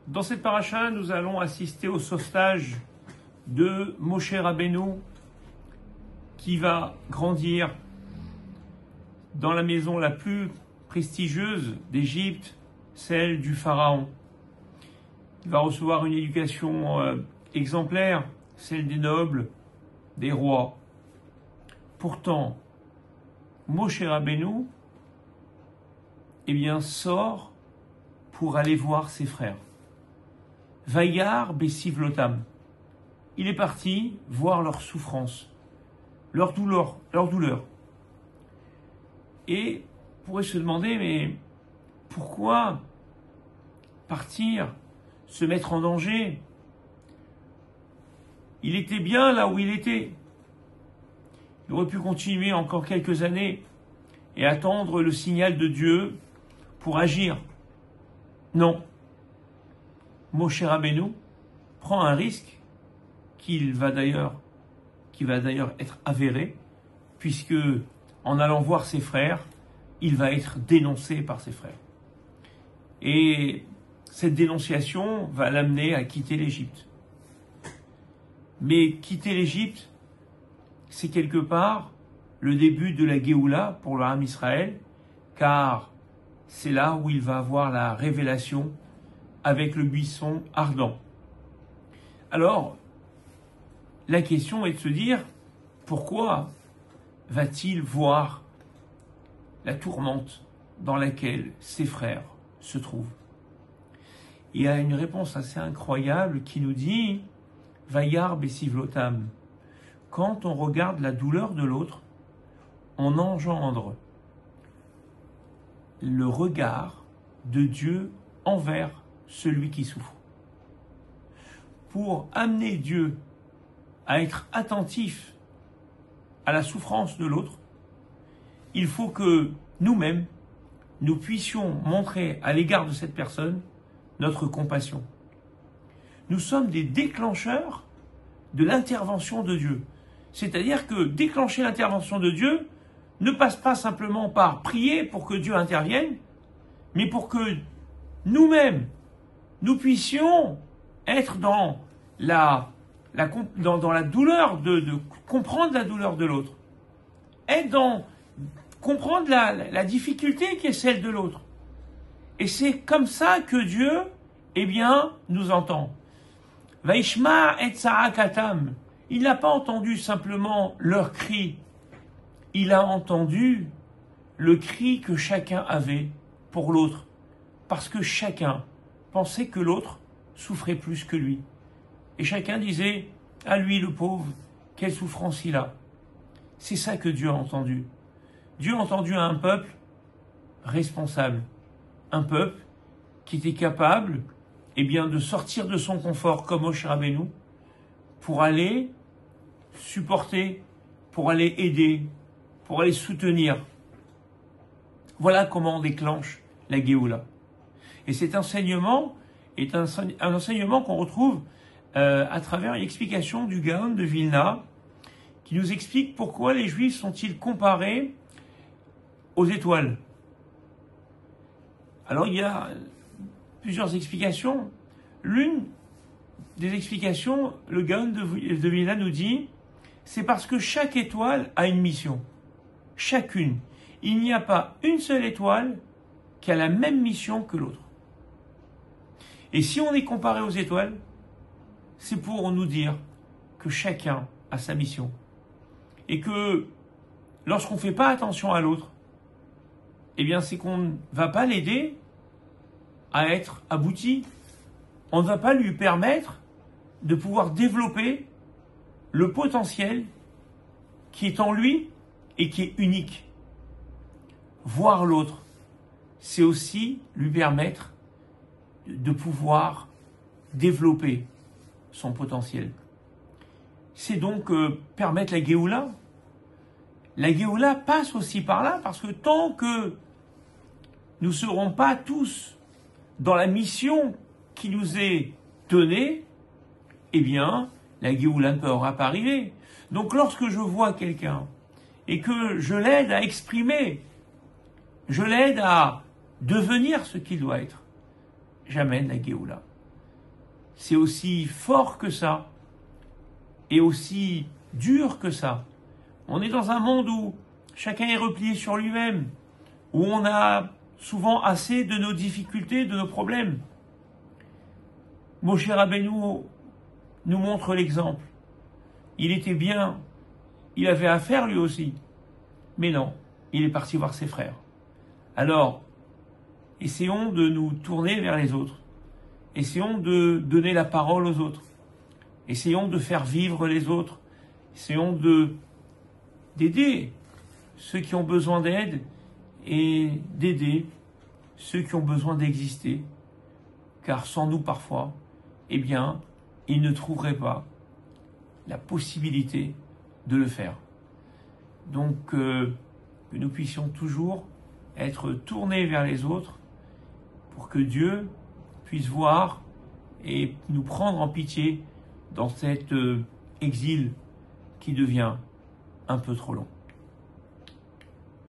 Dans cette paracha, nous allons assister au sauvetage de Moshe Rabbeinu qui va grandir dans la maison la plus prestigieuse d'Égypte, celle du pharaon. Il va recevoir une éducation exemplaire, celle des nobles, des rois. Pourtant, Moshe Rabbeinu sort pour aller voir ses frères. Vayar besivlotam. Il est parti voir leur souffrance, leur douleur. Et on pourrait se demander, mais pourquoi partir, se mettre en danger? Il était bien là où il était. Il aurait pu continuer encore quelques années et attendre le signal de Dieu pour agir. Non. Moshe Rabbeinu prend un risque qui va d'ailleurs être avéré, puisque en allant voir ses frères, il va être dénoncé par ses frères. Et cette dénonciation va l'amener à quitter l'Égypte. Mais quitter l'Égypte, c'est quelque part le début de la Géoula pour le Ham Israël, car c'est là où il va avoir la révélation avec le buisson ardent. Alors, la question est de se dire, pourquoi va-t-il voir la tourmente dans laquelle ses frères se trouvent? Il y a une réponse assez incroyable qui nous dit, Vayar besivlotam. Quand on regarde la douleur de l'autre, on engendre le regard de Dieu envers celui qui souffre. Pour amener Dieu à être attentif à la souffrance de l'autre, il faut que nous-mêmes, nous puissions montrer à l'égard de cette personne notre compassion. Nous sommes des déclencheurs de l'intervention de Dieu. C'est-à-dire que déclencher l'intervention de Dieu ne passe pas simplement par prier pour que Dieu intervienne, mais pour que nous-mêmes, nous puissions être dans la douleur, de comprendre la douleur de l'autre, être dans comprendre la difficulté qui est celle de l'autre. Et c'est comme ça que Dieu, nous entend. Vaishma et Tsarakatam. Il n'a pas entendu simplement leur cri, il a entendu le cri que chacun avait pour l'autre, parce que chacun pensait que l'autre souffrait plus que lui. Et chacun disait, à lui le pauvre, quelle souffrance il a. C'est ça que Dieu a entendu. Dieu a entendu un peuple responsable, un peuple qui était capable de sortir de son confort comme Moshe Rabbeinu pour aller supporter, pour aller aider, pour aller soutenir. Voilà comment on déclenche la Géoula. Et cet enseignement est un enseignement qu'on retrouve à travers une explication du Gaon de Vilna, qui nous explique pourquoi les Juifs sont-ils comparés aux étoiles. Alors il y a plusieurs explications. L'une des explications, le Gaon de Vilna nous dit, c'est parce que chaque étoile a une mission. Chacune. Il n'y a pas une seule étoile qui a la même mission que l'autre. Et si on est comparé aux étoiles, c'est pour nous dire que chacun a sa mission. Et que lorsqu'on ne fait pas attention à l'autre, c'est qu'on ne va pas l'aider à être abouti. On ne va pas lui permettre de pouvoir développer le potentiel qui est en lui et qui est unique. Voir l'autre, c'est aussi lui permettre de pouvoir développer son potentiel. C'est donc permettre la Géoula. La Géoula passe aussi par là, parce que tant que nous ne serons pas tous dans la mission qui nous est donnée, la Géoula ne pourra pas arriver. Donc lorsque je vois quelqu'un et que je l'aide à exprimer, je l'aide à devenir ce qu'il doit être, j'amène la Géoula. c'est aussi fort que ça, et aussi dur que ça. On est dans un monde où chacun est replié sur lui-même, où on a souvent assez de nos difficultés, de nos problèmes. Moshe Rabbeinu nous montre l'exemple. Il était bien, il avait affaire lui aussi, mais non, il est parti voir ses frères. Alors, essayons de nous tourner vers les autres. Essayons de donner la parole aux autres. Essayons de faire vivre les autres. Essayons d'aider ceux qui ont besoin d'aide et d'aider ceux qui ont besoin d'exister. Car sans nous, parfois, eh bien, ils ne trouveraient pas la possibilité de le faire. Donc, que nous puissions toujours être tournés vers les autres pour que Dieu puisse voir et nous prendre en pitié dans cet exil qui devient un peu trop long.